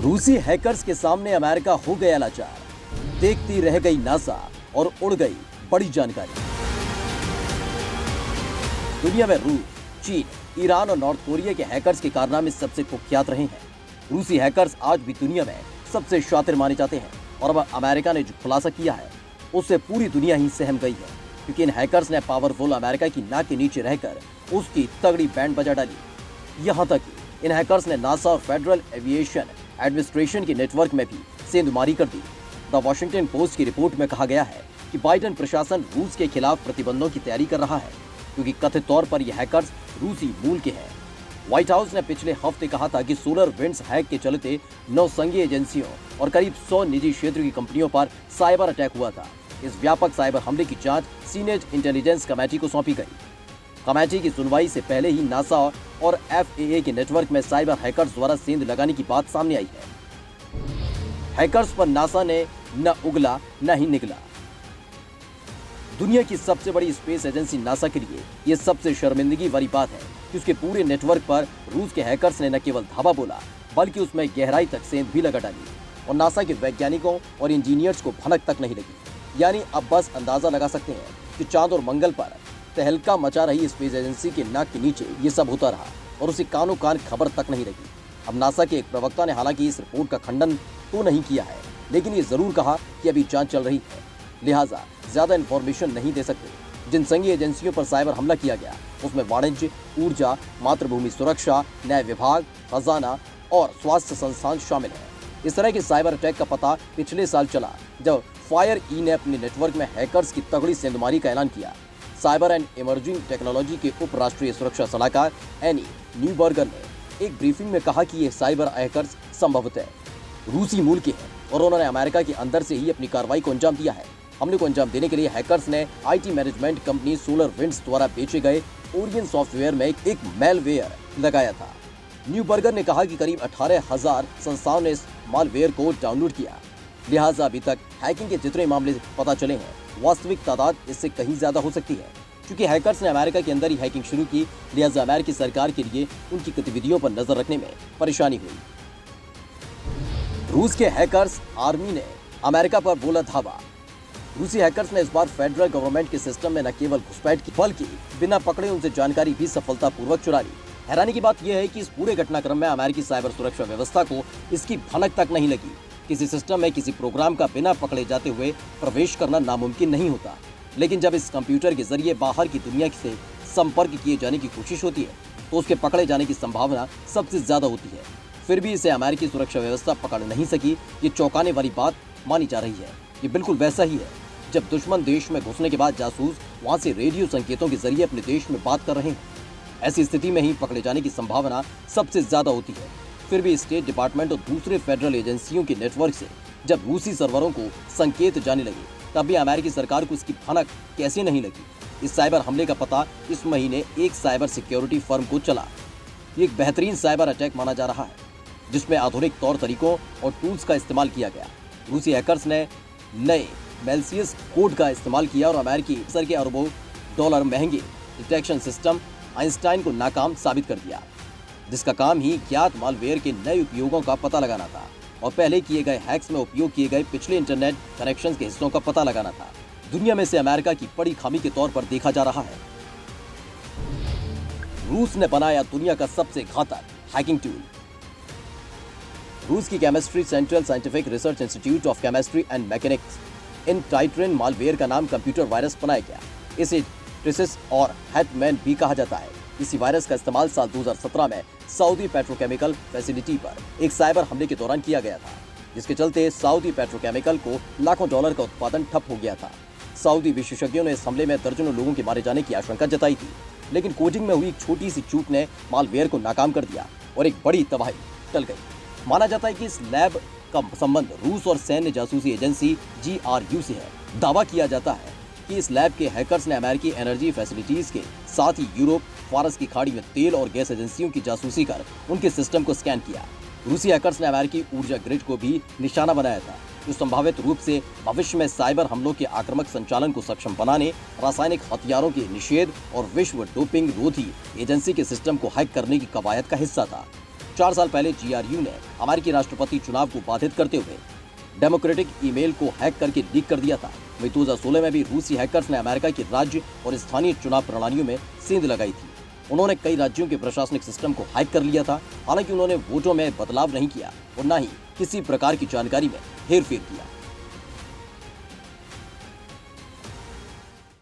रूसी हैकर्स के सामने अमेरिका हो गया लाचार, देखती रह गई नासा और उड़ गई बड़ी जानकारी। दुनिया में रूस, चीन, ईरान और नॉर्थ कोरिया के हैकर्स के कारनामे सबसे कुख्यात रहे हैं। रूसी हैकर्स आज भी दुनिया में सबसे शातिर माने जाते हैं और अब अमेरिका ने जो खुलासा किया है उससे पूरी दुनिया ही सहम गई है, क्योंकि इन हैकर्स ने पावरफुल अमेरिका की नाक के नीचे रहकर उसकी तगड़ी बैंड बजा डाली। यहाँ तक कि इन हैकर्स ने नासा और फेडरल एविएशन एडमिनिस्ट्रेशन के नेटवर्क में भी सेंधमारी कर दी। द वॉशिंगटन पोस्ट की रिपोर्ट में कहा गया है कि बाइडेन प्रशासन रूस के खिलाफ प्रतिबंधों की तैयारी कर रहा है, क्योंकि कथित तौर पर ये हैकर्स रूसी मूल के हैं। व्हाइट हाउस ने पिछले हफ्ते कहा था कि सोलर विंड्स हैक के चलते 9 संघीय एजेंसियों और करीब 100 निजी क्षेत्र की कंपनियों पर साइबर अटैक हुआ था। इस व्यापक साइबर हमले की जांच सीनेट इंटेलिजेंस कमेटी को सौंपी गई। कमेटी की सुनवाई से पहले ही नासा और FAA के नेटवर्क में साइबर हैकर्स द्वारा सेंध लगाने की बात सामने आई है। हैकर्स पर नासा ने न उगला न ही निगला। दुनिया की सबसे बड़ी स्पेस एजेंसी नासा के लिए यह सबसे शर्मिंदगी वाली बात है कि उसके पूरे नेटवर्क पर रूस के हैकर्स ने न केवल धावा बोला, बल्कि उसमें गहराई तक सेंध भी लगा डाली और नासा के वैज्ञानिकों और इंजीनियर्स को भनक तक नहीं लगी। यानी अब बस अंदाजा लगा सकते हैं कि चांद और मंगल पर तहलका मचा रही स्पेस एजेंसी के नाक के नीचे ये सब होता रहा और उसे कानों कान खबर तक नहीं लगी। अब नासा के एक प्रवक्ता ने हालांकि इस रिपोर्ट का खंडन तो नहीं किया है, लेकिन ये जरूर कहा कि अभी जांच चल रही है, लिहाजा ज्यादा इंफॉर्मेशन नहीं दे सकते। जिन संघीय एजेंसियों पर साइबर हमला किया गया उसमें वाणिज्य, ऊर्जा, मातृभूमि सुरक्षा, न्याय विभाग, खजाना और स्वास्थ्य संस्थान शामिल है। इस तरह के साइबर अटैक का पता पिछले साल चला जब फायर ई ने अपने नेटवर्क में हैकर्स की तगड़ी सेंधमारी का ऐलान किया। साइबर एंड इमर्जिंग टेक्नोलॉजी के उप राष्ट्रीय सुरक्षा सलाहकार एनी न्यूबर्गर ने एक ब्रीफिंग में कहा कि ये साइबर हैकर्स संभवतः रूसी मूल के हैं और उन्होंने अमेरिका के अंदर से ही अपनी कार्रवाई को अंजाम दिया है। हमले को अंजाम देने के लिए हैकर्स ने IT management company solar winds द्वारा बेचे गए ओरियन सॉफ्टवेयर में एक मैलवेयर लगाया था। न्यूबर्गर ने कहा कि करीब 18,000 संस्थाओं ने इस मालवेयर को डाउनलोड किया, लिहाजा अभी तक हैकिंग के जितने मामले पता चले हैं वास्तविक तादाद इससे कहीं ज्यादा हो सकती है। क्योंकि हैकर्स ने अमेरिका के अंदर ही हैकिंग शुरू की, लिहाजा अमेरिकी सरकार के लिए उनकी गतिविधियों पर नजर रखने में परेशानी हुई। रूस के हैकर्स आर्मी ने अमेरिका पर बोला धावा। रूसी हैकर्स ने इस बार फेडरल गवर्नमेंट के सिस्टम में न केवल घुसपैठ की, बल्कि बिना पकड़े उनसे जानकारी भी सफलतापूर्वक चुरा ली। हैरानी की बात यह है कि इस पूरे घटनाक्रम में अमेरिकी साइबर सुरक्षा व्यवस्था को इसकी भनक तक नहीं लगी। किसी सिस्टम में किसी प्रोग्राम का बिना पकड़े जाते हुए प्रवेश करना नामुमकिन नहीं होता, लेकिन जब इस कंप्यूटर के जरिए बाहर की दुनिया से संपर्क किए जाने की कोशिश होती है तो उसके पकड़े जाने की संभावना सबसे ज्यादा होती है। फिर भी इसे अमेरिकी सुरक्षा व्यवस्था पकड़ नहीं सकी। ये चौंकाने वाली बात मानी जा रही है। ये बिल्कुल वैसा ही है जब दुश्मन देश में घुसने के बाद जासूस वहां से रेडियो संकेतों के जरिए अपने देश में बात कर रहे हैं। ऐसी स्थिति में ही पकड़े जाने की संभावना सबसे ज्यादा होती है। फिर भी स्टेट डिपार्टमेंट और दूसरे फेडरल एजेंसियों के नेटवर्क से जब रूसी सर्वरों को संकेत जाने लगे, तब भी अमेरिकी सरकार को इसकी भनक कैसे नहीं लगी। इस साइबर हमले का पता इस महीने एक साइबर सिक्योरिटी फर्म को चला। ये एक बेहतरीन साइबर अटैक माना जा रहा है, जिसमें आधुनिक तौर तरीकों और टूल्स का इस्तेमाल किया गया। रूसी हैकर्स ने नए मेल्सियस कोड का इस्तेमाल किया और अमेरिकी सर के अरबों डॉलर महंगे डिटेक्शन सिस्टम आइंस्टाइन को नाकाम साबित कर दिया, जिसका काम ही ज्ञात मालवेयर के नए उपयोगों का पता लगाना था और पहले किए गए हैक्स में उपयोग किए गए पिछले इंटरनेट कनेक्शंस के हिस्सों का पता लगाना था। दुनिया में से अमेरिका की बड़ी खामी के तौर पर देखा जा रहा है। रूस ने बनाया दुनिया का सबसे घातक हैकिंग टूल। रूस की chemistry central scientific research institute of chemistry and mechanics in Triton malware का नाम कंप्यूटर वायरस बनाया गया। इसे ट्रिसिस और हेटमैन भी कहा जाता है। इसी वायरस का इस्तेमाल साल 2017 में सऊदी पेट्रोकेमिकल फैसिलिटी पर एक साइबर हमले के दौरान किया गया था, जिसके चलते सऊदी पेट्रोकेमिकल को लाखों डॉलर का उत्पादन ठप हो गया था। सऊदी विशेषज्ञों ने इस हमले में दर्जनों लोगों के मारे जाने की आशंका जताई थी, लेकिन कोडिंग में हुई एक छोटी सी चूक ने मालवेयर को नाकाम कर दिया और एक बड़ी तबाही टल गई। माना जाता है कि इस लैब का संबंध रूस और सैन्य जासूसी एजेंसी GRU से है। दावा किया जाता है कि इस लैब के हैकर्स ने अमेरिकी एनर्जी फैसिलिटीज के साथ ही यूरोप, फारस की खाड़ी में तेल और गैस एजेंसियों की जासूसी कर उनके सिस्टम को स्कैन किया। रूसी हैकर्स ने अमेरिकी ऊर्जा ग्रिड को भी निशाना बनाया था, जो संभावित रूप से भविष्य में साइबर हमलों के आक्रामक संचालन को सक्षम बनाने, रासायनिक हथियारों के निषेध और विश्व डोपिंग रोधी एजेंसी के सिस्टम को हैक करने की कवायद का हिस्सा था। 4 साल पहले GRU ने अमेरिकी राष्ट्रपति चुनाव को बाधित करते हुए डेमोक्रेटिक ईमेल को हैक करके लीक कर दिया था। वहीं 2016 में भी रूसी हैकर्स ने अमेरिका की राज्य और स्थानीय चुनाव प्रणालियों में सेंध लगाई थी। उन्होंने कई राज्यों के प्रशासनिक सिस्टम को हैक कर लिया था। हालांकि उन्होंने वोटों में बदलाव नहीं किया और न ही किसी प्रकार की जानकारी में हेरफेर किया।